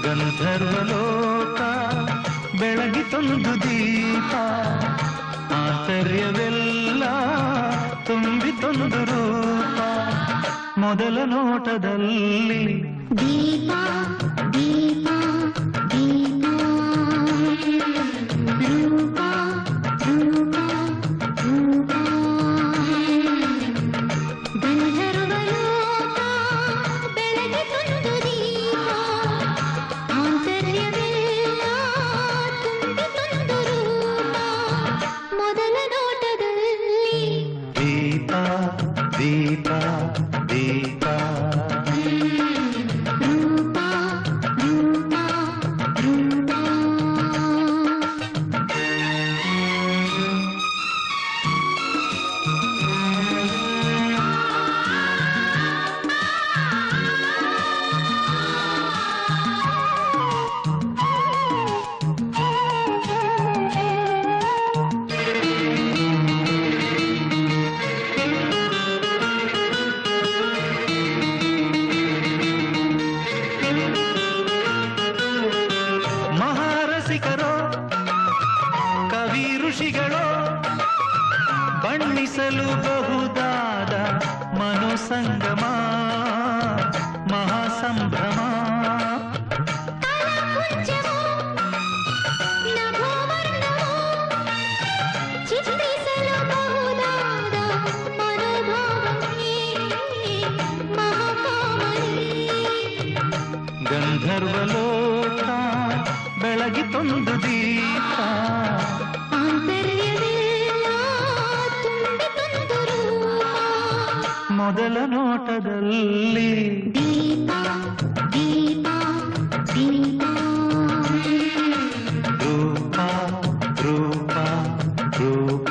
ಗಂಧರ್ವಲೋಕ ಬೆಳಗಿತೊಂದು ದೀಪ, ಆಶ್ಚರ್ಯವೆಲ್ಲ ತುಂಬಿತೊಂದು ರೂಪ. ಮೊದಲ ನೋಟದಲ್ಲಿ ದೀಪ ದೀಪ ದೀಪ, ರೂಪ ರೂಪ ರೂಪ. ಗಂಧರ್ವಲೋಕ ಬೆಳಗಿತೊಂದು ದೀಪ, ಆಶ್ಚರ್ಯವೆಲ್ಲ ತುಂಬಿತೊಂದು ರೂಪ. ಮೊದಲ ನೋಟದಲ್ಲಿ ದೀಪ ದೀಪ ದೀಪ, ರೂಪ ರೂಪ ರೂಪ. ಮಹಾರಸಿಕರೋ ಕವಿ ಋಷಿಗಳೋ ಬಣ್ಣಿಸಲು ಬಹುದಾದ ಮನೋಸಂಗಮ ಮಹಾಸಂಭ್ರಮ. ಕಲಾಕುಂಚವೋ ನಭೋವರ್ಣವೋ ಚಿತ್ರಿಸಲು ಬಹುದಾದ ಮನೋಭಾವನೆ ಮಹಾಕಾಮನೆ. ಗಂಧರ್ವಲೋಕ ಬೆಳಗಿತೊಂದು ದೀಪ, ಆಂತರ್ಯವೆಲ್ಲ ತುಂಬಿತೊಂದು ರೂಪ. ಮೊದಲ ನೋಟದಲ್ಲಿ ದೀಪ ದೀಪ ದೀಪ, ರೂಪ ರೂಪ ರೂಪ.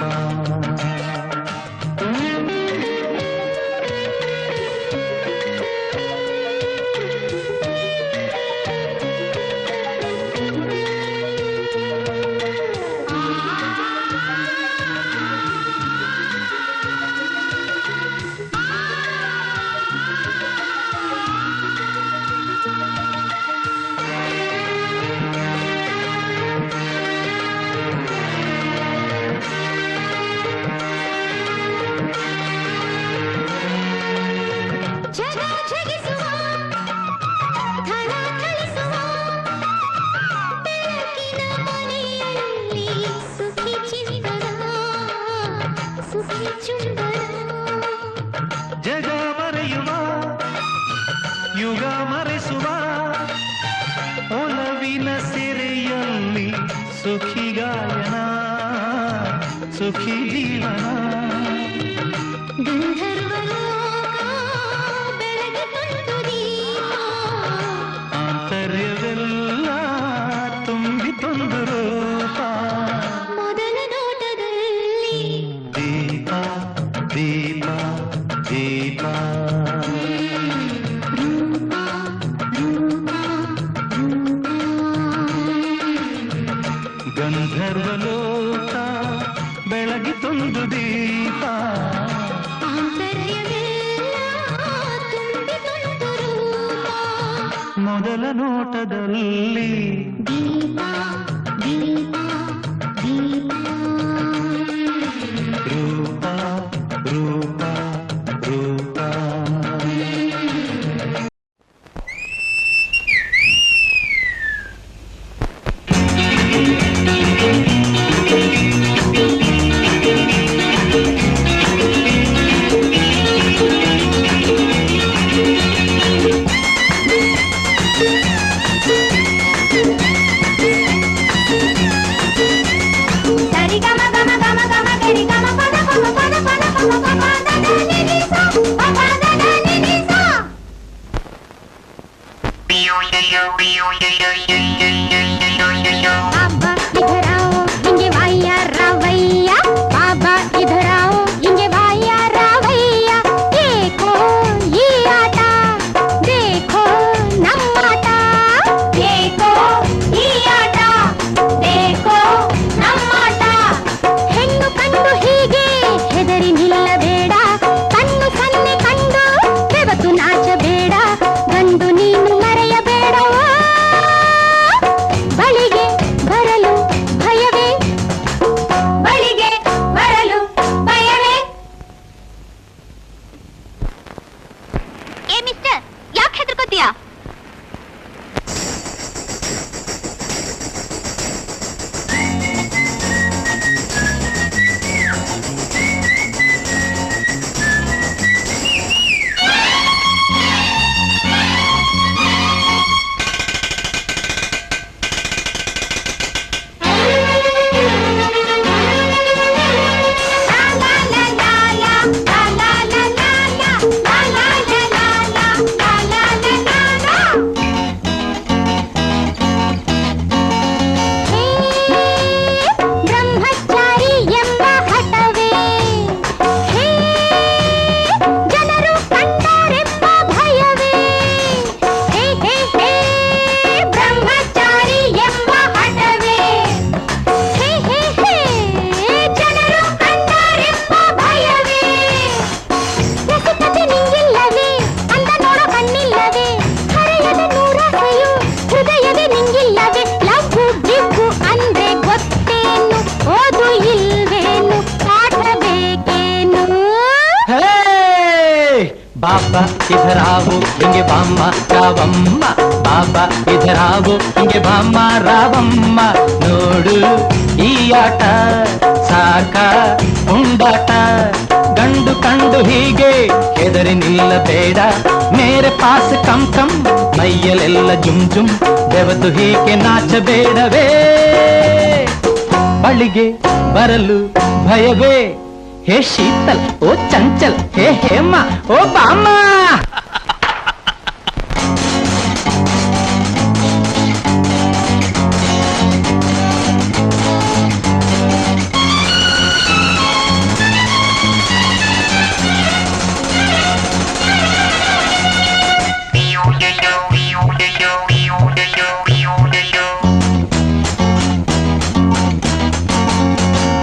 ಜಗ ಜಗಿಸುವ ಥಳಥಳಿಸುವ ಬೆಳಕಿನ ಮನೆಯಲ್ಲಿ ಸುಖಿ ಚಿಂತನ ಸುಖಿ ಚುಂಬನ. ಜಗ ಮರೆಯುವ ಯುಗ ಮರೆಸುವ ಒಲವಿನ ಸೆರೆಯಲ್ಲಿ ಸುಖಿ ಗಾಯನ ಸುಖಿ ಜೀವನ. ಗಂಧರ್ವಲೋಕ ಬೆಳಗಿತೊಂದು ದೀಪ, ಆಂತರ್ಯವೆಲ್ಲ ತುಂಬಿತೊಂದು ರೂಪ. ಮೊದಲ ನೋಟದಲ್ಲಿ ದೀಪ ದೀಪ ದೀಪ, ರೂಪ ರೂಪ ರೂಪ. ಗಂಧರ್ವಲೋಕ ಬೆಳಗಿತೊಂದು ದೀಪ, ಆಂತರ್ಯವೆಲ್ಲ ತುಂಬಿತೊಂದು ರೂಪ. ಮೊದಲ ನೋಟದಲ್ಲಿ ದೀಪ ದೀಪ ದೀಪ, ರೂಪ ರೂಪ ರೂಪ. बाबा इधर आओ इंगे वाया रावैया बाबा इधर आओ इंगे वाया रावैया देखो ये आटा देखो नम्माटा देखो ये आटा देखो नम्माटा ಹೆಣ್ಣು ಕಂಡು ಹೀಗೆ ಹೆದರಿ ನಿಲ್ಲಬೇಡ ಕಣ್ಣು ಸನ್ನೆ ಕಂಡು ಬೆವತು ನಾಚಬೇಡ ಗಂಡು ನೀನು ಮರೆಯಬೇಡವೋ ಬಳಿಗೆ ಬರಲು ಭಯವೇ ಬಳಿಗೆ ಬರಲು ಭಯವೇ ಏ ಮಿಸ್ಟರ್ ಯಾಕೆ ಹೆದರ್ಕೋತೀಯಾ ಬ್ರಹ್ಮಚಾರಿ ಎಂಬ ಹಠವೇ ಹೇ ಜನರು ಕಂಡರೆಂಬ ಭಯವೇ ಹೇ ಹೇ ಹೇ ಬ್ರಹ್ಮಚಾರಿ ಎಂಬ ಹಠವೇ ಹೇ ಹೇ ಹೇ ಜನರು ಕಂಡರೆಂಬ ಭಯವೇ ರಸಿಕತೆ ನಿಂಗಿಲ್ಲವೇ ಅಂದ ನೋಡೋ ಕಣ್ಣಿಲ್ಲವೇ ಹರೆಯದ ನೂರಾಸೆಯು ಹೃದಯವೇ ನಿಂಗಿಲ್ಲವೇ ಲವ್ವು ಗಿವ್ವು ಅಂದ್ರೆ ಗೊತ್ತೇನು ಓದು ಇಲ್ವೇನು ಪಾಠ ಬೇಕೇನು बाबा इधर आओ इंगे बाम्मा रावम्मा बाबा इधर आओ इंगे बाम्मा रावम्मा ನೋಡು ಈ ಆಟ ಸಾಕ ಉಂಡಾಟ ಗಂಡು ಕಂಡು ಹೀಗೆ ಹೆದರಿ ನಿಲ್ಲಬೇಡ ಮೇರೆ ಪಾಸ್ ಕಮ್ ಕಮ್ ಮೈಯಲೆಲ್ಲ ಜುಮ್ ಜುಮ್ ಬೆವತು ಹೀಗೆ ನಾಚಬೇಡವೇ ಬಳಿಗೆ ಬರಲು ಭಯವೇ हे शीतल ओ चंचल हे हेमा ओ बामा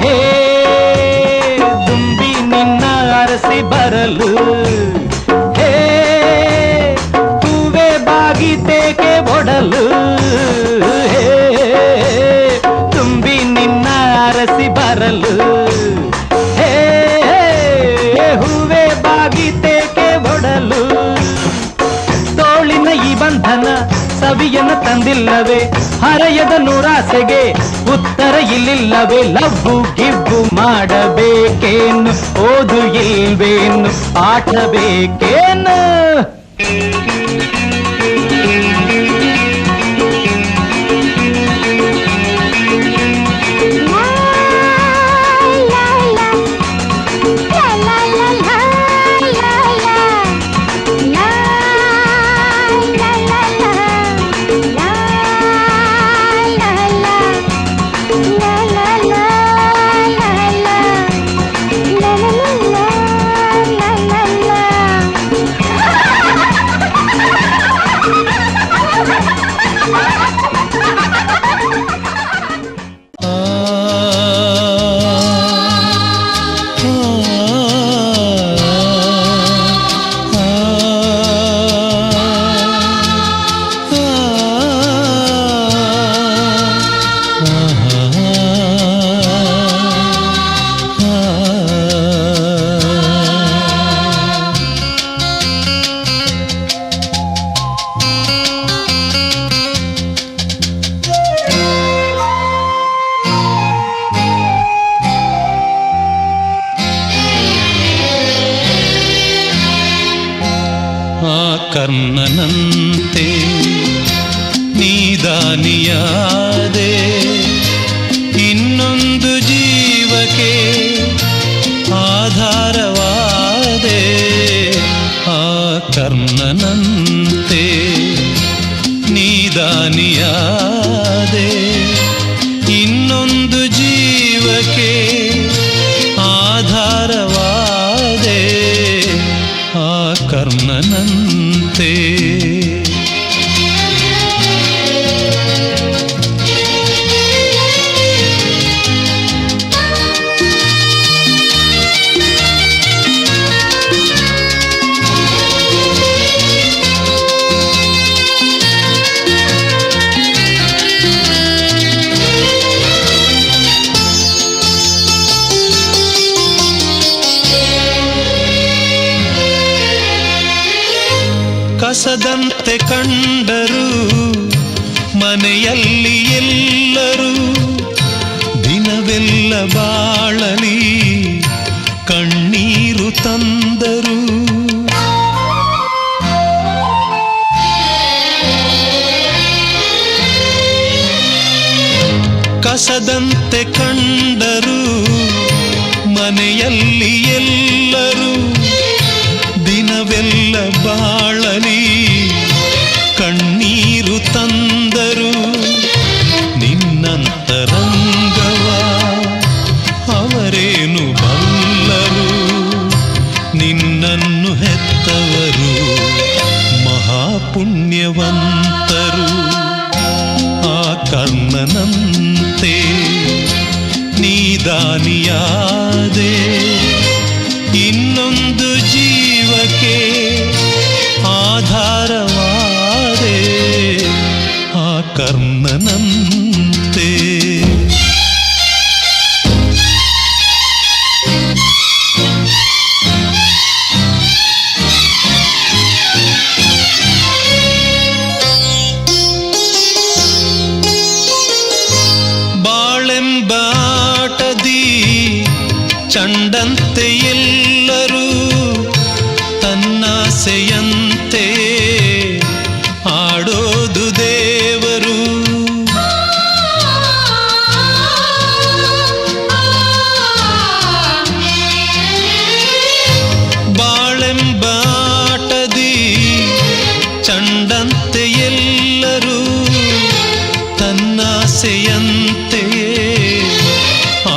हे ದುಂಬಿ ನಿನ್ನ ಅರಸಿ ಬರಲು ಹೇ ಹೂವೆ ಬಾಗಿತೇಕೆ ಒಡಲು ಹೇ ತುಂಬಿ ನಿನ್ನ ಅರಸಿ ಬರಲು ಹೇ ಹೂವೆ ಬಾಗಿತೇಕೆ ಒಡಲು ತೋಳಿನ ಈ ಬಂಧನ ಸವಿಯನ್ನು ತಂದಿಲ್ಲವೇ ಹರೆಯದ ನೂರಾಸೆಗೆ ಉತ್ತರ ಇಲ್ಲಿಲ್ಲವೇ ಲವ್ವು ಗಿವ್ವು ಮಾಡಬೇಕೇನು ಓದು ಇಲ್ವೇನು ಪಾಠ ಬೇಕೇನು ಕರ್ಣನಂತೆ ನೀದಾನಿಯಾದೆ ಇನ್ನೊಂದು ಜೀವಕ್ಕೆ ಆಧಾರವಾದೆ ಆ ಕರ್ಣನಂತೆ ನೀದಾನಿಯಾದೆ ಇನ್ನೊಂದು ಜೀವಕ್ಕೆ ಆಧಾರವಾದೆ ಆ ಕರ್ಣನಂತೆ. ಕಸದಂತೆ ಕಂಡರು ಮನೆಯಲ್ಲಿ ಎಲ್ಲರೂ ದಿನವೆಲ್ಲ ಬಾಳಲಿ ಕಣ್ಣೀರು ತಂದರು. ಕಸದಂತೆ ಕಂಡರು ಮನೆಯಲ್ಲಿ ಎಲ್ಲರೂ ದಿನವೆಲ್ಲ ಬಾಳಲಿ ಕಣ್ಣೀರು ತಂದರು. ನಿನ್ನಂತರಂಗವ ಅವರೇನು ಬಲ್ಲರು, ನಿನ್ನನ್ನು ಹೆತ್ತವರು ಮಹಾಪುಣ್ಯವಂತರು. ಆ ಕರ್ಣನಂತೆ ನೀದಾನಿಯಾದೆ ಇನ್ನೊಂದು ಜೀವಕ್ಕೆ ಆಧಾರವಾದೆ ಆ ಕರ್ಣನಂತೆ. ಬಾಳೆಂಬಾಟದಿ ಚಂಡಂತೆ ಎಲ್ಲರೂ ತನ್ನಾಸೆಯಂತೆ ಆಡೋದು ದೇವರು. ಬಾಳೆಂಬಾಟದಿ ಚಂಡಂತೆ ಎಲ್ಲರೂ ತನ್ನಾಸೆಯಂತೆಯೇ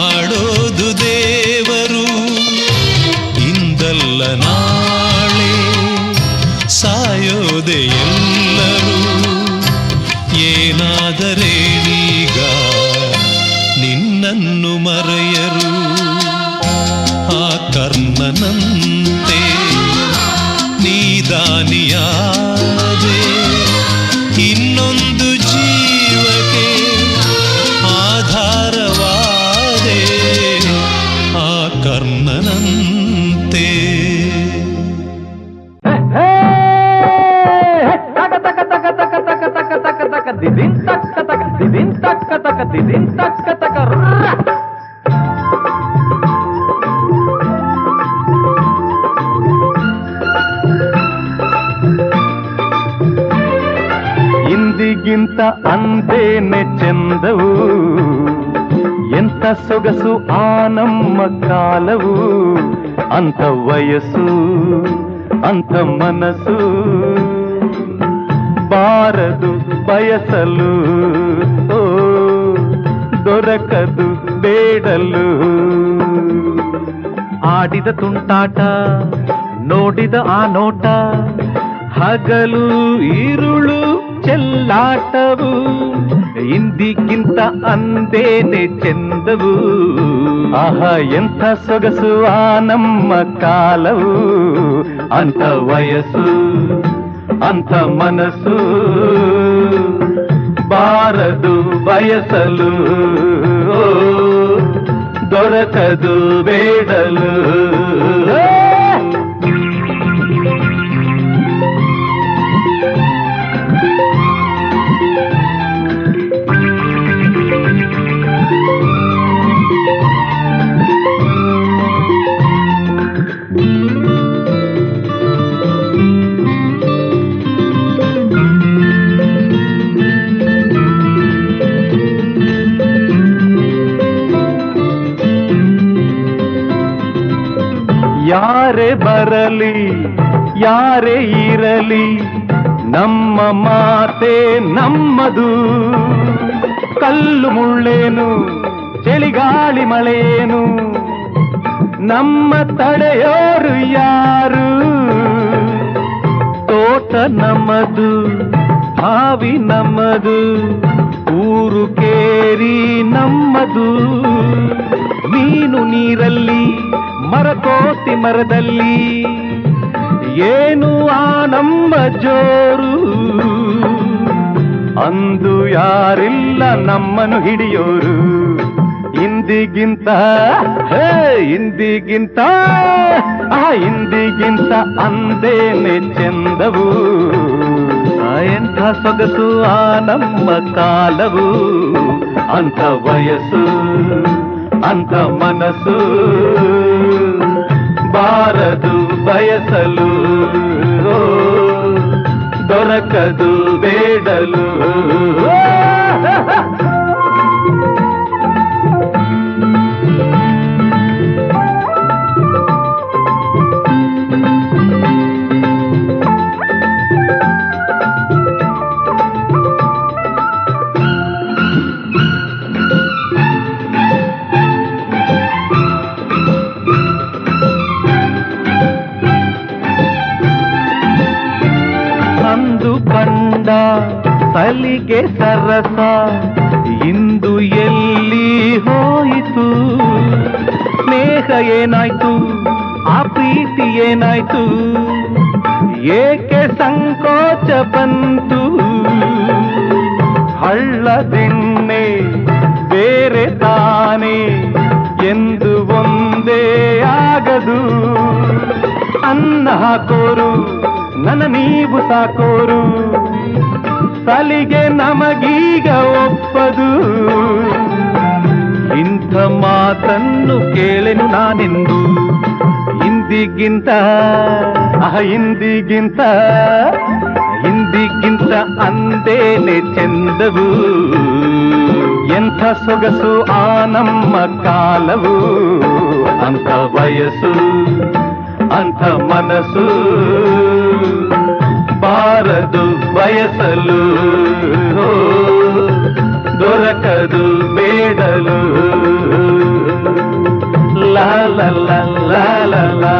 ಆಡೋದು ದೇವರು. ಇಂದಲ್ಲ ನಾಳೆ ಸಾಯೋದೆ ಎಲ್ಲರೂ, ಏನಾದರೇನೀಗ ನಿನ್ನನ್ನು ಮರೆಯರು. ಆ ಕರ್ಣನಂತೆ ನೀದಾನಿಯಾದೆ ಇನ್ನೊಂದು ಜೀವಕ್ಕೆ ಆಧಾರವಾದೆ ಆ ಕರ್ಣನಂತೆ. ಇಂದಿಗಿಂತ ಅಂದೇನೆ ಚೆಂದವು, ಎಂತ ಸೊಗಸು ಆ ನಮ್ಮ ಕಾಲವು. ಅಂಥ ವಯಸ್ಸು ಅಂಥ ಮನಸ್ಸು ಬಾರದು ಬಯಸಲು, ಓ ದೊರಕದು ಬೇಡಲು. ಆಡಿದ ತುಂಟಾಟ ನೋಡಿದ ಆ ನೋಟ, ಹಗಲು ಇರುಳು ಚೆಲ್ಲಾಟವು. ಇಂದಿಗಿಂತ ಅಂದೇನೆ ಚೆಂದವು, ಆಹಾ ಎಂಥ ಸೊಗಸು ಆ ನಮ್ಮ ಕಾಲವು. ಅಂಥ ವಯಸ್ಸು ಅಂಥ ಮನಸ್ಸು ಬಾರದು ಬಯಸಲು, ಓ ದೊರಕದು ಬೇಡಲು. ಯಾರೇ ಬರಲಿ ಯಾರೇ ಇರಲಿ ನಮ್ಮ ಮಾತೆ ನಮ್ಮದು. ಕಲ್ಲು ಮುಳ್ಳೇನು ಚಳಿಗಾಳಿ ಮಳೆಯೇನು ನಮ್ಮ ತಡೆಯೋರು ಯಾರು? ತೋಟ ನಮ್ಮದು, ಹಾವಿ ನಮ್ಮದು, ಊರು ಕೇರಿ ನಮ್ಮದು. ಮೀನು ನೀರಲ್ಲಿ, ಮರಕೋತಿ ಮರದಲ್ಲಿ, ಏನು ಆ ನಮ್ಮ ಜೋರು. ಅಂದು ಯಾರಿಲ್ಲ ನಮ್ಮನ್ನು ಹಿಡಿಯೋರು. ಇಂದಿಗಿಂತ ಇಂದಿಗಿಂತ ಇಂದಿಗಿಂತ ಅಂದೇನೆ ಚೆಂದವು. ಎಂಥ ಸೊಗಸು ಆ ನಮ್ಮ ಕಾಲವು. ಅಂಥ ವಯಸ್ಸು ಅಂಥ ಮನಸ್ಸು ಬಾರದು ಬಯಸಲು, ದೊರಕದು ಬೇಡಲು. ಸಲಿಗೆ ಸರಸ ಇಂದು ಎಲ್ಲಿ ಹೋಯಿತು? ಸ್ನೇಹ ಏನಾಯ್ತು? ಆ ಪ್ರೀತಿ ಏನಾಯ್ತು? ಏಕೆ ಸಂಕೋಚ ಬಂತು? ಹಳ್ಳದಿಣ್ಣೆ ಬೇರೆ ತಾನೆ ಎಂದು ಒಂದೇ ಆಗದು. ಅನ್ನ ಹಾಕೋರು ನನ್ನ ನೀವು ಸಾಕೋರು, ಸಲಿಗೆ ನಮಗೀಗ ಒಪ್ಪದು. ಇಂಥ ಮಾತನ್ನು ಕೇಳೆನು ನಾನೆಂದು. ಇಂದಿಗಿಂತ ಇಂದಿಗಿಂತ ಇಂದಿಗಿಂತ ಅಂದೇನೆ ಚೆಂದವು. ಎಂಥ ಸೊಗಸು ಆ ನಮ್ಮ ಕಾಲವು. ಅಂಥ ವಯಸ್ಸು ಅಂಥ ಮನಸ್ಸು ಬಾರದು ಬಯಸಲು, ದೊರಕದು ಬೇಡಲು. ಲಾ ಲಾ ಲಾ ಲಾ ಲಾ ಲಾ.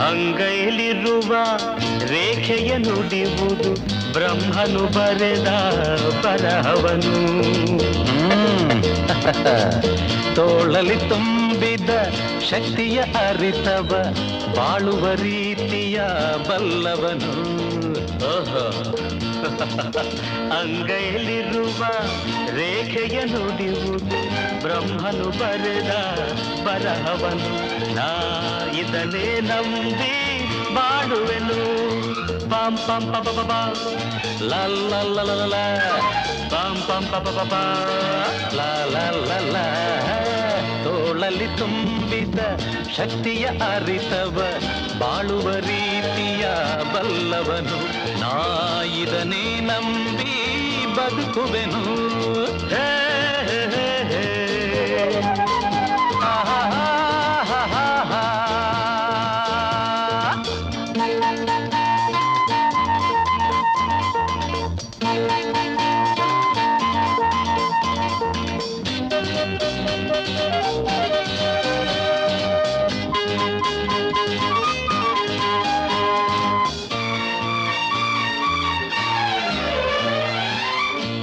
ಅಂಗೈಲಿರುವ ರೇಖೆಯ ನುಡಿಯುವುದು ಬ್ರಹ್ಮನು ಬರೆದ ಬರಹವನು. ತೋಳಲಿ ತುಂಬಿದ ಶಕ್ತಿಯ ಅರಿತವ ಬಾಳುವ ರೀತಿಯ ಬಲ್ಲವನು. ಅಂಗೈಲಿರುವ ರೇಖೆಯ ನುಡಿಯುವುದು ಬ್ರಹ್ಮನು ಬರೆದ ಬರಹವನು. ನಾ ಇದನ್ನೇ ನಂಬಿ ಬಾಳುವೆನು. ಪಾಂ ಪಾಂ ಪ ಪ ಪ ಲಾ ಲಾ ಲಾ ಲಾ ಲಾ, ಪಾಂ ಪಾಂ ಪ ಪ ಪ ಲಾ ಲಾ ಲಾ ಲಾ. ತೋಳಲಿ ತುಂಬಿದ ಶಕ್ತಿಯ ಅರಿತವ ಬಾಳುವ ರೀತಿಯ ಬಲ್ಲವನು. ನಾ ಇದನ್ನೇ ನಂಬಿ ಬದುಕುವೆನು.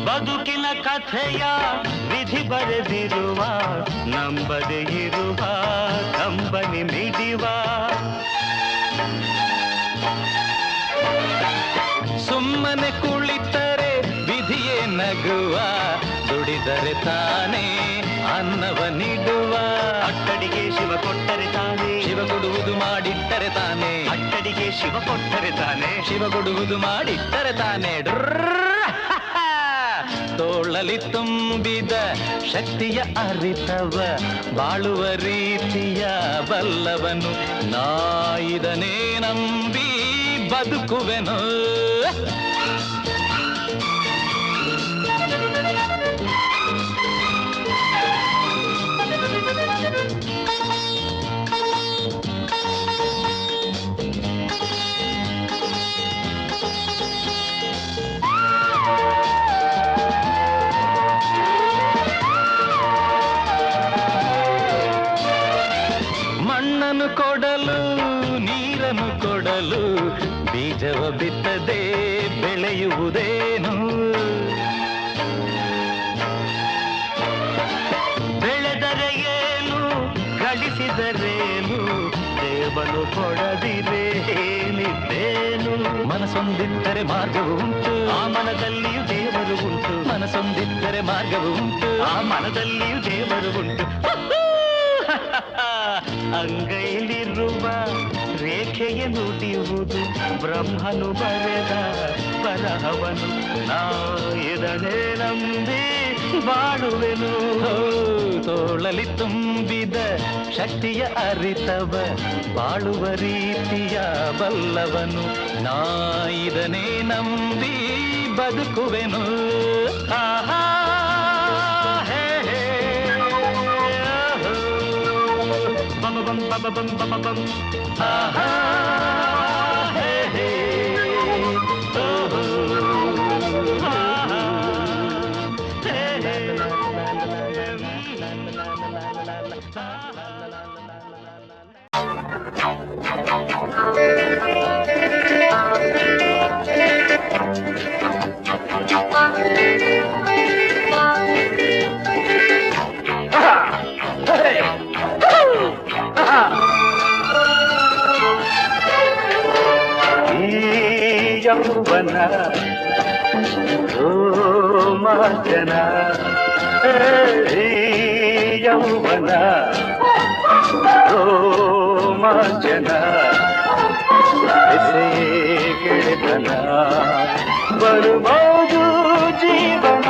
ಬದುಕಿನ ಕಥೆಯ ವಿಧಿ ಬರೆದಿರುವ ನಂಬದೆ ಇರುವ ಕಂಬನಿ ಮಿಡಿವ. ಸುಮ್ಮನೆ ಕುಳಿತರೆ ವಿಧಿಯೇ ನಗುವ, ದುಡಿದರೆ ತಾನೇ ಅನ್ನವ ನೀಡುವ. ಅಟ್ಟಡಿಗೆ ಶಿವ ಕೊಟ್ಟರೆ ತಾನೇ, ಶಿವ ಕೊಡುವುದು ಮಾಡಿಟ್ಟರೆ ತಾನೇ. ಅಟ್ಟಡಿಗೆ ಶಿವ ಕೊಟ್ಟರೆ ತಾನೆ, ಶಿವ ಕೊಡುವುದು ಮಾಡಿಟ್ಟರೆ ತಾನೇ. ತೋಳಲಿ ತುಂಬಿದ ಶಕ್ತಿಯ ಅರಿತವ, ಬಾಳುವ ರೀತಿಯ ಬಲ್ಲವನು, ನಾಯಿದನೇ ನಂಬಿ ಬದುಕುವೆನು. ಮಣ್ಣನ್ನು ಕೊಡಲು ನೀರನ್ನು ಕೊಡಲು ಬೀಜವ ಬಿತ್ತದೆ ಬೆಳೆಯುವುದೇನು? ಬೆಳೆದರೆ ಏನು ಗಳಿಸಿದರೇನು, ದೇವನು ಕೊಡದಿರೆ ಏನಿದ್ದೇನು? ಮನಸೊಂದಿದ್ದರೆ ಮಾರ್ಗವು ಉಂಟು, ಆ ಮನದಲ್ಲಿಯೂ ದೇವರು ಉಂಟು. ಮನಸೊಂದಿದ್ದರೆ ಮಾರ್ಗವು ಉಂಟು, ಆ ಮನದಲ್ಲಿಯೂ ದೇವರು ಉಂಟು. ಅಂಗೈಲಿರುವ ರೇಖೆಯ ನುಡಿಯುವುದು ಬ್ರಹ್ಮನು ಬರೆದ ಬರಹವನು, ನಾ ಇದನ್ನೇ ನಂಬಿ ಬಾಳುವೆನು. ತೋಳಲಿ ತುಂಬಿದ ಶಕ್ತಿಯ ಅರಿತವ, ಬಾಳುವ ರೀತಿಯ ಬಲ್ಲವನು, ನಾ ಇದನ್ನೇ ನಂಬಿ ಬದುಕುವೆನು. ಆಹಾ bum bum bum bum aha hey hey oh aha hey hey ಯೌವನ ರೋಮಾಂಚನ, ಯೌವನ ರೋಮಾಂಚನ, ಗೆಳೆತನ ಬರುವುದು ಜೀವನ.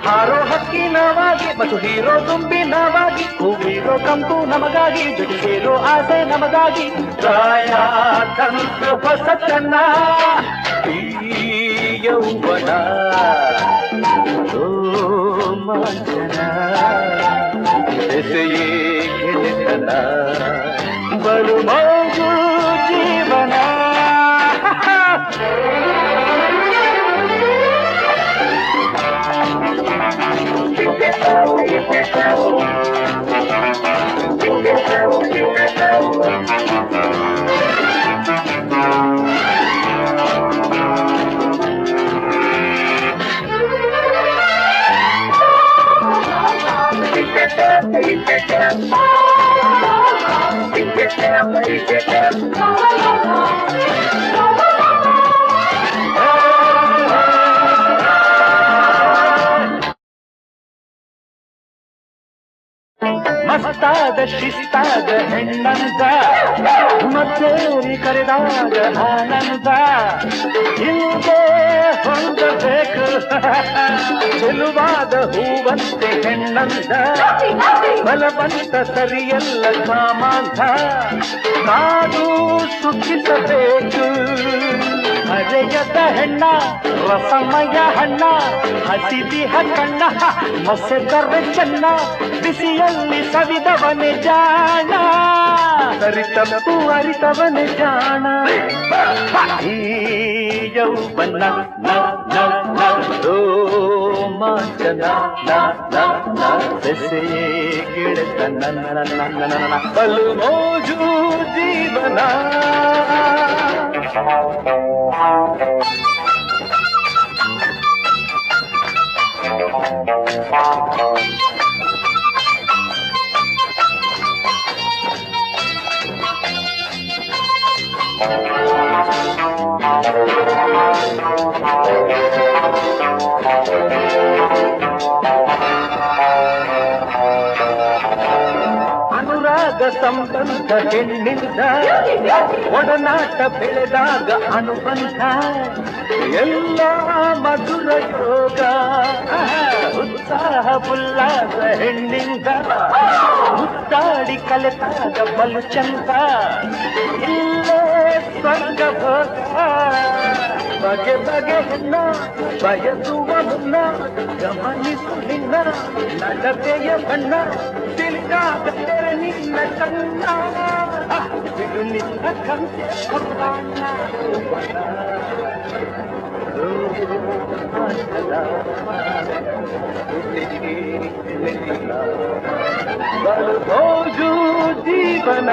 ಹಾರೋ ಹಕ್ಕಿನವಾಗಿ ಮತ್ತು ಹೀರೋ ತುಂಬಿನವಾಗಿ, ಹೂವಿರೋ ಕಂಪು ನಮಗಾಗಿ, ಜೊತೆ ಸೇರೋ ಆಸೆ ನಮಗಾಗಿ, ಪ್ರಾಯ ತಂತ್ರ ಹೊಸತನ ಈ ಯೌವನ ರೋಮಾಂಚನ, ಎಸೆಯೇ ಗೆಳೆತನ ಬರುವುದು ಜೀವನ. ಮಸ್ತಾದ ಶಿಸ್ತಾದ ಹೆಣ್ಣಂತ ಮತ್ತೇರಿ ಕರೆದಾಗ ಆನಂದ, ಹಿಂದೆ ಹೊಂದಬೇಕು ಚೆಲುವಾದ ಹೂವಂತೆ ಹೆಣ್ಣಂತ, ಬಲವಂತ ಸರಿಯಲ್ಲ ಕಾಮಾಂತ, ಕಾದು ಸುಖಿಸಬೇಕು ಹರೆಯದ ಹೆಣ್ಣ ರಸಮಯ ಹಣ್ಣ, ಹಸಿದಿಹ ಕಣ್ಣ ಮೊಸೆಕರೆ ಚೆನ್ನ, ಬಿಸಿಯಲ್ಲಿ ಸವಿದವನೆ ಜಾಣ, ಸರಿತಪ್ಪು ಅರಿತವನೆ ಜಾಣ. ಈ ಯೌವನ ರೋಮಾಂಚನ ಬೆಸೆಯೇ ಗೆಳೆತನ ಬಲು ಮೋಜು ಜೀವನ. ಅನುರಾಗ ಸಂಭ್ರಮ ಬಂದ ಹೆಣ್ಣಿಂದ ಒಡನಾಟ ಬೆಳೆದಾಗ ಅನುಬಂಧ ಎಲ್ಲ ಮಧುರ ಯೋಗ ಉತ್ಸಾಹ ಉಲ್ಲಾಸ ಹೆಣ್ಣಿಂದ ಮುತ್ತಾಡಿ ಕಲೆತಾಗ ಬಲು ಚಂದ ಇಲ್ಲೇ ಸ್ವರ್ಗ ಭೋಗ ಬಗೆ ಬಗೆ ಹೆಣ್ಣ ಬಯಸುವ ಮುನ್ನ ಗಮನಿಸು ನಿನ್ನ ನಡತೆಯ ಬಣ್ಣ ತಿರುಗಾದರೆ ನಿನ್ನ ಕಣ್ಣ ಬಿಡು ನಿನ್ನ ಕಂತೆ ಬಹು ಜೀವನ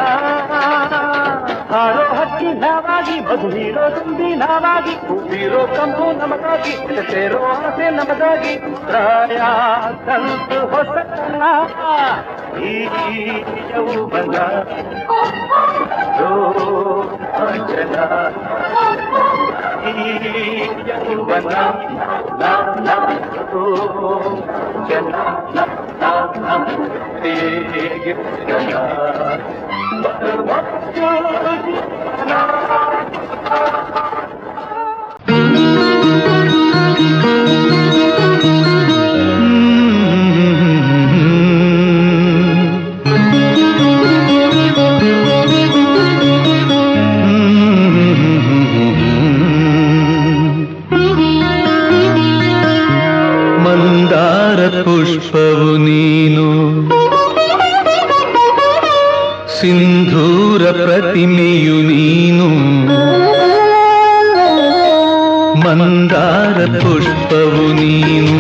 ಹಾರೋ ಹಕ್ಕಿ ನಾವಾಗಿ ಮಧು ಹೀರೋ ತುಂಬಿ ನಾವಾಗಿ ಹೂವಿರೋ ಕಂಪು ನಮಗಾಗಿ ಸೇರೋ ಆಸೆ ನಮಗಾಗಿ ಪ್ರಾಯ ತಂತು ಹೊಸತನ ಈ ಯೌವನ ರೋಮಾಂಚನ ಈ ಯೌವನ ರೋಮಾಂಚನ ಮಂದಾರ ಪುಷ್ಪವು ನೀನು ಸಿಂಧೂರ ಪ್ರತಿಮೆಯು ನೀನು ಮಂದಾರ ಪುಷ್ಪವು ನೀನು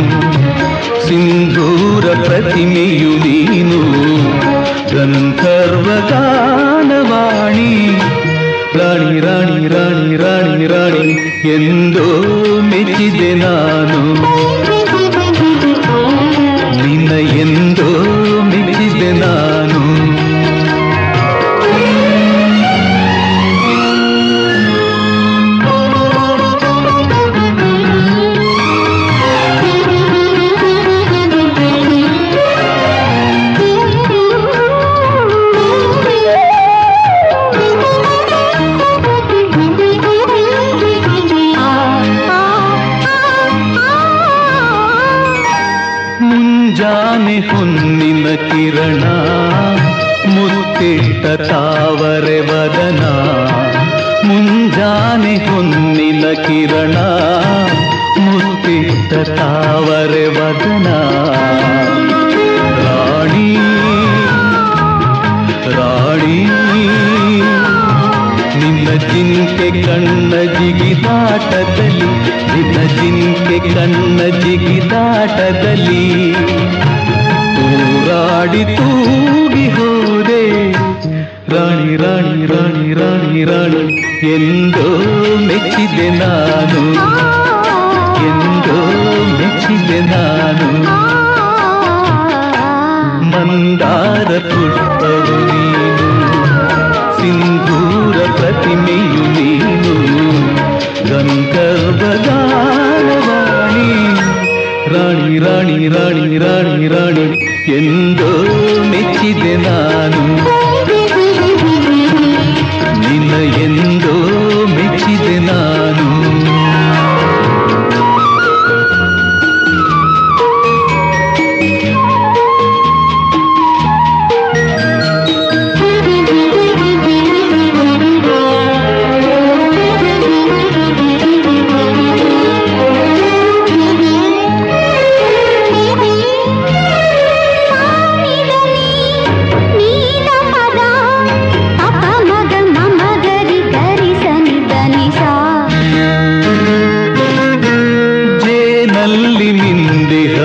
ಸಿಂಧೂರ ಪ್ರತಿಮೆಯು ನೀನು ಗಂಧರ್ವ ಗಾನವಾಣಿ ರಾಣಿ ರಾಣಿ ರಾಣಿ ರಾಣಿ ರಾಣಿ ಎಂದೋ ಮೆಚ್ಚಿದೆ ನಾನು ನಿನ್ನ ಎಂದೋ ಮೆಚ್ಚಿದೆ ನಾನು ಮುಂಜಾನೆ ಹೊನ್ನಿನ ಕಿರಣ ಮುತ್ತಿಟ್ಟ ತಾವರೆ ವದನ ಮುಂಜಾನೆ ಹೊನ್ನಿನ ಕಿರಣ ಮುತ್ತಿಟ್ಟ ತಾವರೆ ವದನ ರಾಣಿ ರಾಣಿ ನಿನ್ನ ಜಿಂಕೆ ಕಣ್ಣ ಜಿಗಿದಾಟದಲ್ಲಿ ನಿನ್ನ ಜಿಂಕೆ ಕಣ್ಣ ಜಿಗಿದಾಟದಲ್ಲಿ ತೂರಾಡಿ ತೂಗಿ ಹೋದೆ ರಾಣಿ ರಾಣಿ ರಾಣಿ ರಾಣಿ ರಾಣಿ ಎಂದೋ ಮೆಚ್ಚಿದೆ ನಾನು ಎಂದೋ ಮೆಚ್ಚಿದೆ ನಾನು ಮಂದಾರ ಪುಷ್ಪವು ನೀನು ಸಿಂಧೂರ ಪ್ರತಿಮೆಯು ನೀನು ಗಂಧರ್ವ ಗಾನವಾಣಿ ರಾಣಿ ರಾಣಿ ರಾಣಿ ರಾಣಿ ರಾಣಿ ಎಂದೋ ಮೆಚ್ಚಿದೆ ನಾನು ನಿನ್ನ ಎಂದೋ ಮೆಚ್ಚಿದೆ ನಾನು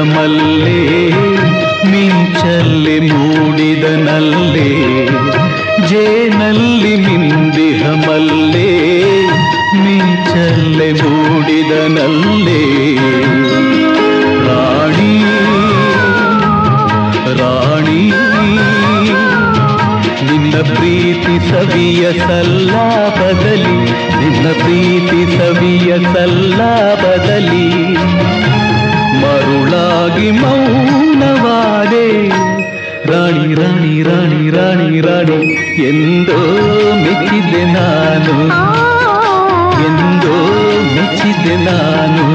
ಮಲ್ಲೆ ಮಿಂಚಲ್ಲಿ ಮೂಡಿದನಲ್ಲೇ ಜೇನಲ್ಲಿ ಮಿಂದಿಹ ಮಲ್ಲೆ ಮಿಂಚಲ್ಲಿ ಮೂಡಿದನಲ್ಲೇ ರಾಣಿ ರಾಣಿ ನಿನ್ನ ಪ್ರೀತಿ ಸವಿಯ ಸಲ್ಲಾಪದಲ್ಲಿ ನಿನ್ನ ಪ್ರೀತಿ ಸವಿಯ ರಾಣಿ ರಾಣಿ ರಾಣಿ ರಾಣಿ ರಾಣಿ ಎಂದೋ ಮೆಚ್ಚಿದ್ದೆ ನಾನು, ಎಂದೋ ಮೆಚ್ಚಿದ್ದೆ ನಾನು.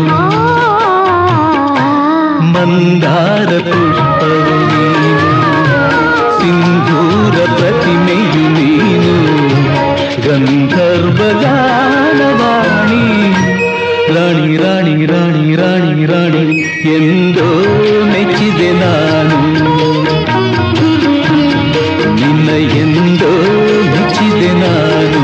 ಮಂದಾರ ಪುಷ್ಪವು ನೀನು, ಸಿಂಧೂರ ಪ್ರತಿಮೆಯು ನೀನು, ಗಂಧರ್ವ ಗಾನವಾಣಿ. ರಾಣಿ ರಾಣಿ ರಾಣಿ ರಾಣಿ ರಾಣಿ ಎಂದೋ ಮೆಚ್ಚಿದೆ ನಾನು, ನಿನ್ನ ಎಂದೋ ಮೆಚ್ಚಿದೆ ನಾನು.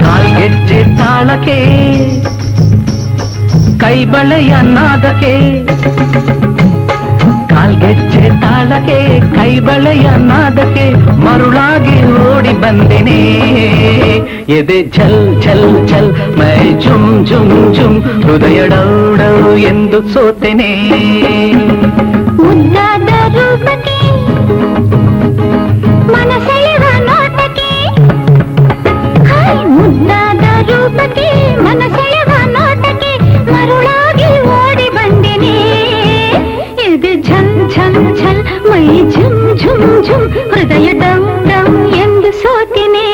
ಕಾಲ್ಗೆಜ್ಜೆ ತಾಳಕ್ಕೆ ಕೈಬಳೆಯ ನಾದಕ್ಕೆ, ಕಾಲ್ಗೆಜ್ಜೆ ತಾಳಕ್ಕೆ ಕೈಬಳೆಯ ನಾದಕ್ಕೆ ಮರುಳಾಗಿ ಓಡಿ ಬಂದೆನೆ. ಎದೆ ಛಲ್ ಛಲ್ ಛಲ್ ಮೈ ಝುಮ್ ಝುಮ್ ಝುಮ್, ಹೃದಯ ಡೌ ಡೌ ಎಂದು ಸೋತೆನೆ. ಮುದ್ದಾದ ರೂಪಕ್ಕೆ ಮನಸೆಳೆವ ನೋಟಕ್ಕೆ, ಮುದ್ದಾದ ರೂಪಕ್ಕೆ ಮನಸೆಳೆವ ನೋಟಕ್ಕೆ ಮರುಳಾಗಿ ಓಡಿ ಬಂದೆನೆ. ಎದೆ ಝಲ್ ಝಲ್ ಝಲ್ ಮೈ ಝುಮ್ ಝುಮ್ ಝುಮ್, ಹೃದಯ ಡಂ ಡಂ ಎಂದು ಸೋತಿನೇ.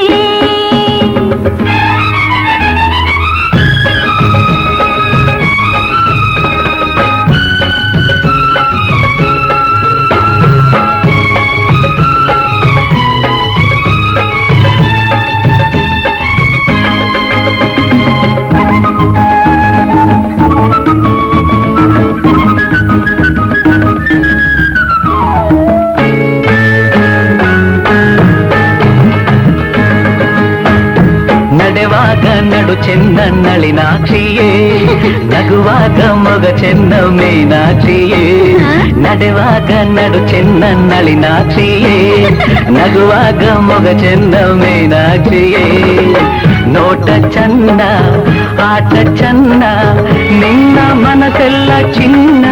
ನಡೆವಾಗ ನಡು ಚೆನ್ನ ನಳಿನಾಕ್ಷಿಯೇ, ನಗುವಾಗ ಮೊಗ ಚೆನ್ನ ಮೀನಾಕ್ಷಿಯೇ. ನಡೆವಾಗ ನಡು ಚೆನ್ನ ನಳಿನಾಕ್ಷಿಯೇ, ನಗುವಾಗ ಮೊಗ ಚೆನ್ನ ಮೀನಾಕ್ಷಿಯೇ. ನೋಟ ಚನ್ನ ಆಟ ಚನ್ನ, ನಿನ್ನ ಮನಸ್ಸೆಲ್ಲ ಚಿನ್ನ.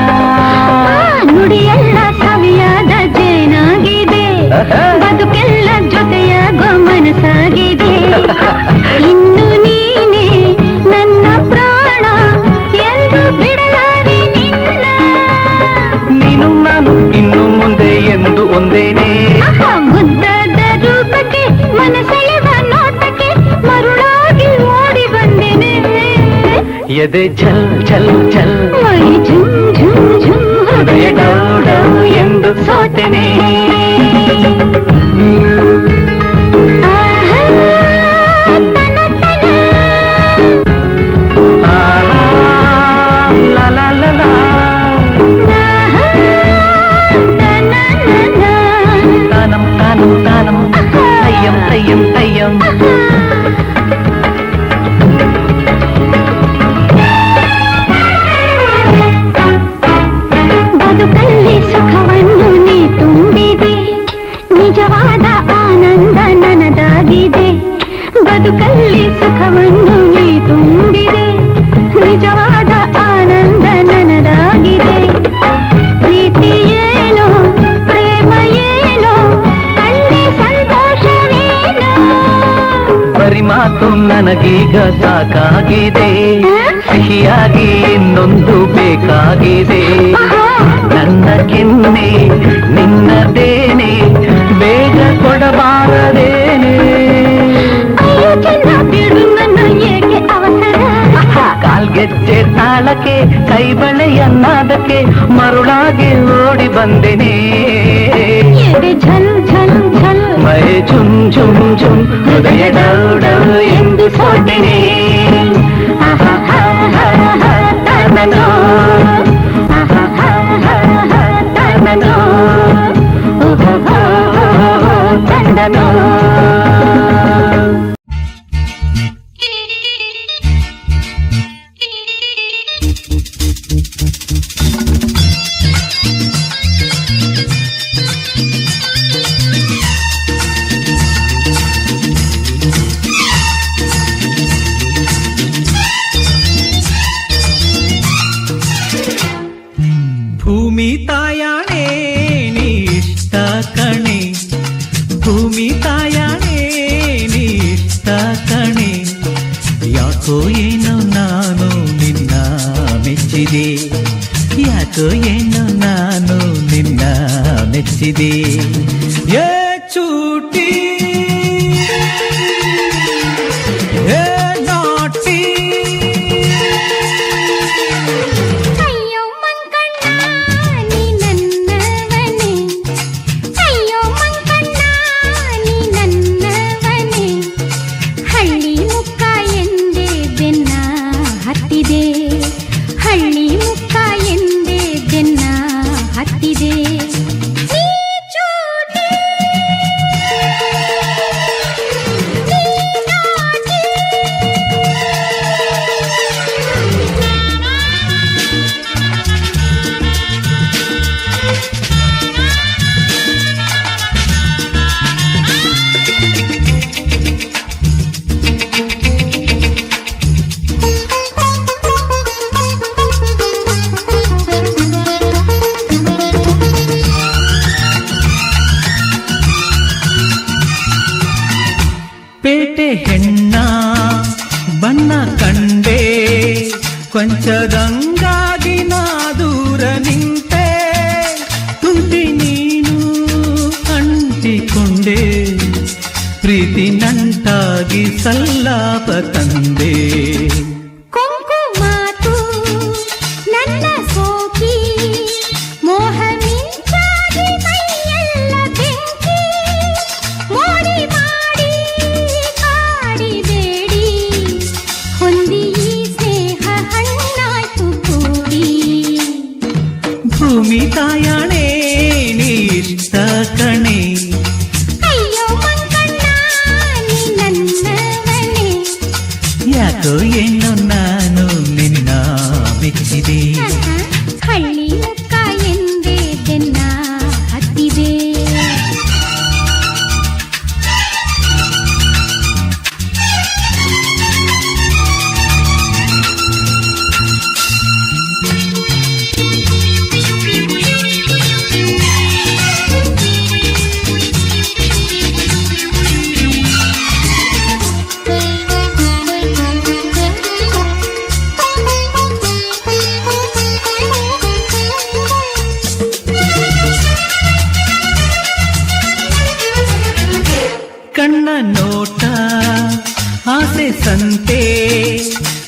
ನುಡಿಯೆಲ್ಲ ಸವಿಯಾದ ಜೇನಾಗಿದೆ, ಬದುಕೆಲ್ಲ ಜೊತೆಯ ಗಮನಸಾಗಿದೆ. ಇನ್ನು ನೀನೇ ನನ್ನ ಪ್ರಾಣ ಎಂದು ಬಿಡಲಾರೆ ನಿನ್ನ. ನೀನು ನಾನು ಇನ್ನು ಮುಂದೆ ಎಂದು ಒಂದೇನೆ. ಮುದ್ದಾದ ರೂಪಕ್ಕೆ ಮನಸೆಳೆವ ನೋಟಕ್ಕೆ ಮರುಳಾಗಿ ಓಡಿ ಬಂದೆನೆ. ಎದೆ ಛಲ್ ಛಲ್ ಛಲ್ ಮೈ ಝುಮ್ ಝುಮ್ ಝುಮ್, ಹೃದಯ ಡೌ ಡೌ ಎಂದು ಸೋತೆನೆ. ತಾನಂ ತಾನಂ ತಾನಂ ತಯ್ಯಂ ತಯ್ಯಂ ತಯ್ಯಂ. ಬದುಕಲ್ಲಿ ಸುಖವನ್ನು ನೀ ತುಂಬಿದೆ, ನಿಜವಾದ ಆನಂದ ನನದಾಗಿದೆ. ಬದುಕಲ್ಲಿ ಸುಖವನ್ನು ನೀ ತುಂಬಿದೆ, ನಿಜವಾದ ಆನಂದ ನನದಾಗಿದೆ. ಪ್ರೀತಿ ಏನೋ ಪ್ರೇಮ ಏನೋ ಅಲ್ಲಿ ಸಂತೋಷವೇನೋ. ಬರಿ ಮಾತು ನನಗೀಗ ಸಾಕಾಗಿದೆ, ಸಿಹಿಯಾಗಿ ಇನ್ನೊಂದು ಬೇಕಾಗಿದೆ. ನನ್ನ ಕೆನ್ನೆ ನಿನ್ನದೇನೆ, ಬೇಗ ಕೊಡಬಾರದೇನೆ. ಅಯ್ಯೋ ಚೆನ್ನ ಬಿಡು ನನ್ನ ಏಕೆ ಅವಸರ. ಕಾಲ್ಗೆಜ್ಜೆ ತಾಳಕ್ಕೆ ಕೈಬಳೆಯ ನಾದಕ್ಕೆ ಮರುಳಾಗಿ ಓಡಿ ಬಂದೆನೆ. ಎದೆ ಝಲ್ ಝಲ್ ಝಲ್ ಮೈ ಝುಮ್ ಝುಮ್ ಝುಮ್, ಹೃದಯ ಡೌ ಡೌ ಎಂದು ಸೋತೆನೆ. ತನನೋ ತನನೋ ತನನೋ. ಭೂಮಿ ತಾಯಾಣೆ ನೀಷ್ಟ ಕಣೆ, ಭೂಮಿ ತಾಯಾಣೆ ನೀಷ್ಟ ಕಣೆ. ಯಾಕೋ ಏನೋ ನಾನು ನಿನ್ನ ಮೆಚ್ಚಿದೆ, ಯಾಕೋ ಏನೋ ನಾನು ನಿನ್ನ ಮೆಚ್ಚಿದೆ. ಏ ಚೂಟಿ ಏ ನಾಟಿ, ಅಯ್ಯೋ ಮಂಕಣ್ಣ ನೀ ನನ್ನವನೇ, ಅಯ್ಯೋ ಮಂಕಣ್ಣ ನೀ ನನ್ನವನೇ. ಹಳ್ಳಿ ಮುಕ್ಕ ಎಂದೇ ಬೆನ್ನ ಹತ್ತಿದೆ, ಹಳ್ಳಿ ಮುಕ್ಕ ಎಂದೇ ಬೆನ್ನ ಹತ್ತಿದೆ. ನೀ ಚೂಟಿ, ನೀ ನಾಟಿ. ಪೇಟೆ ಹೆಣ್ಣ ಬಣ್ಣ ಕಂಡೆ, ಕೊಂಚದಂಗಾಗಿ ನಾ ದೂರ ನಿಂತೆ. ತುಂಟಿ ನೀನು ಅಂಟಿಕೊಂಡೆ, ಪ್ರೀತಿ ನಂಟಾಗಿ ಸಲ್ಲಾಪ ತಂದೆ. ಕೊಂಕು ಮಾತು ನನ್ನ ಸೋಕಿ, ಮೋಹ ಮಿಂಚಾಗಿ ಮೈಯೆಲ್ಲ ಬೆಂಕಿ. ಮೋಡಿ ಮಾಡಿ ಕಾಡಿಬೇಡಿ, ಹೊಂದಿ ಈ ಸ್ನೇಹ ಹಣ್ಣಾಯ್ತು ಕೂಡಿ. ಭೂಮಿ ತಾಯಾಣೆ ನೀಷ್ಟ ಕಣೆ, ಅಯ್ಯೋ ಮಂಕಣ್ಣ ನೀ ನನ್ನವನೇ. ಯಾಕೋ ಏನೋ ನಾನು ನಿನ್ನ ಮೆಚ್ಚಿದೆ. ಹಳ್ಳಿ ಮುಕ್ಕ ಎಂದೇ ಬೆನ್ನ ಹತ್ತಿದೆ. ಕಣ್ಣ ನೋಟ ಆಸೆ ಸಂತೆ,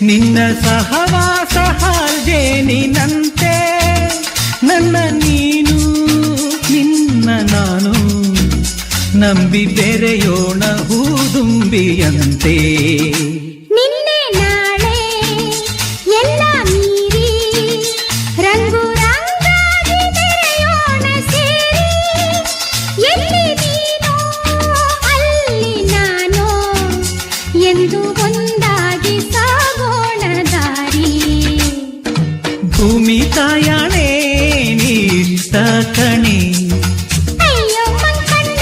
ನಿನ್ನ ಸಹವಾಸ ಹಾಲ್ಜೇನಿನಂತೆ. ನನ್ನ ನೀನು ನಿನ್ನ ನಾನು, ನಂಬಿ ಬೆರೆಯೋಣ ಹೂದುಂಬಿಯಂತೆ. ನಿನ್ನೆ ನಾಳೆ ಎಲ್ಲ ಮೀರಿ ರಂಗು ರಂಗಾಗಿ ಬೆರೆಯೋಣ ಸೇರಿ. ಎಲ್ಲಿ ನೀನು ಅಲ್ಲಿ ನಾನು, ಎಂದು ಒಂದಾಗಿ ಸಾಗೋಣ ದಾರಿ. ಭೂಮಿ ತಾಯಾಣೆ ನೀಷ್ಟ ಕಣೆ, ಅಯ್ಯೋ ಮಂಕಣ್ಣ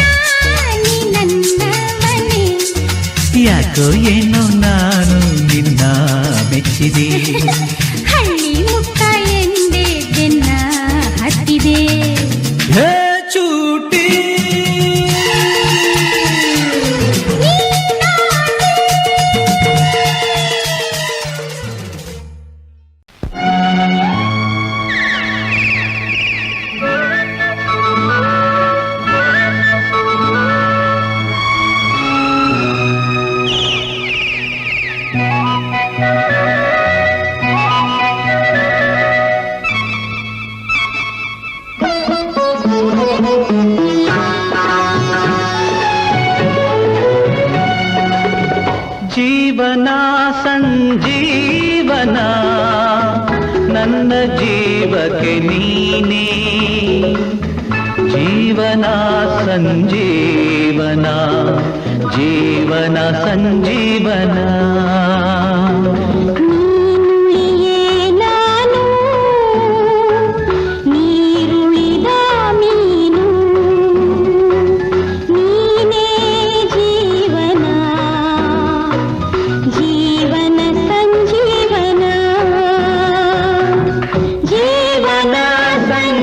ನೀ ನನ್ನವನೇ. ಯಾಕೋ ಏನೋ ನಾನು ನಿನ್ನ ಮೆಚ್ಚಿದೆ. ಹಳ್ಳಿ ಮುಕ್ಕ ಎಂದೇ ಬೆನ್ನ ಹತ್ತಿದೆ. ಹೇ ಚೂಟಿ ನೀ ನಾಟಿ. ಜೀವನ ಸಂಜೀವನ, ನನ್ನ ಜೀವಕ್ಕೆ ನೀನೇ. ಜೀವನ ಸಂಜೀವನ, ಜೀವನ ಸಂಜೀವನ. ನೀನುಳಿಯೇ ನಾನು, ನೀರುಳಿದ ಮೀನು. ನೀನೇ ಜೀವನ, ಜೀವನ ಸಂಜೀವನ. ಜೀವನ ಸಂಜೀವನ.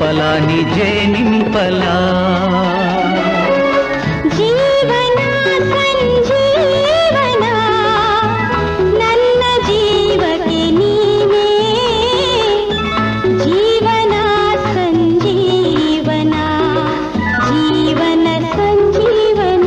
ಕಂಪಲ ನಿಜೆ ನಿಂಪಲ ಜೀವನ ಸಂಜೀವನ ನನ್ನ ಜೀವಕ್ಕೆ ನೀನೇ ಜೀವನ ಸಂಜೀವನ ಜೀವನ ಸಂಜೀವನ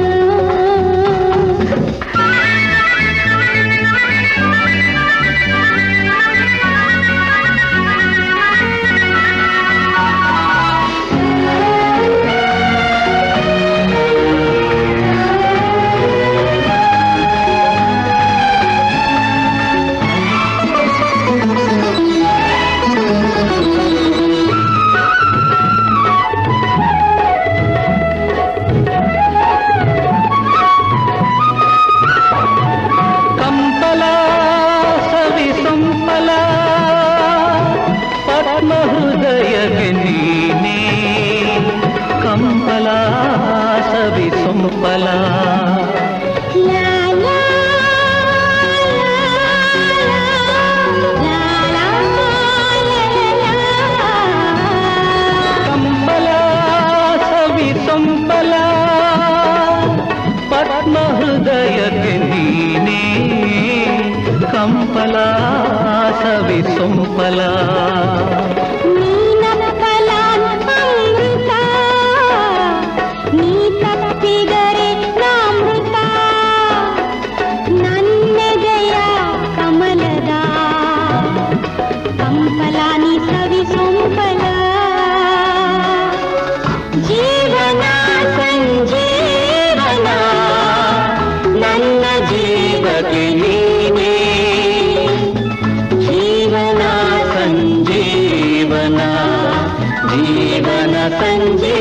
ಕಂಪಲ ಸವಿ ಸಂಪಲ ಪದ್ಮ ಹೃದಯಕ್ಕೆ ನೀನೇ ಕಂಪಲ ಸವಿ ಸಂಪಲ ಲಾ ಲಾ ಲಾ ಲಾ ಲಾ ಕಂಪಲ ಸವಿ ಸಂಪಲ ಪದ್ಮ ಹೃದಯಕ್ಕೆ ನೀನೇ ಕಂಪಲ ಸವಿ ಸಂಪಲ ನೀನಕ್ಕಲ ಅಮೃತ ನೀ ತಪ್ಪಿದರೆ ನಾಮೃತ ನನ್ನೆದೆಯ ಕಮಲದ ಕಂಪಲ ನೀ ಸವಿ ಸೊಂಪಲ ಜೀವನ ಸಂಜೀವನ ನನ್ನ ಜೀವಕ್ಕೆ ನೀನೇ ಜೀವನ ಸಂಜೀವನ ಜೀವನ ಸಂಜೀವನ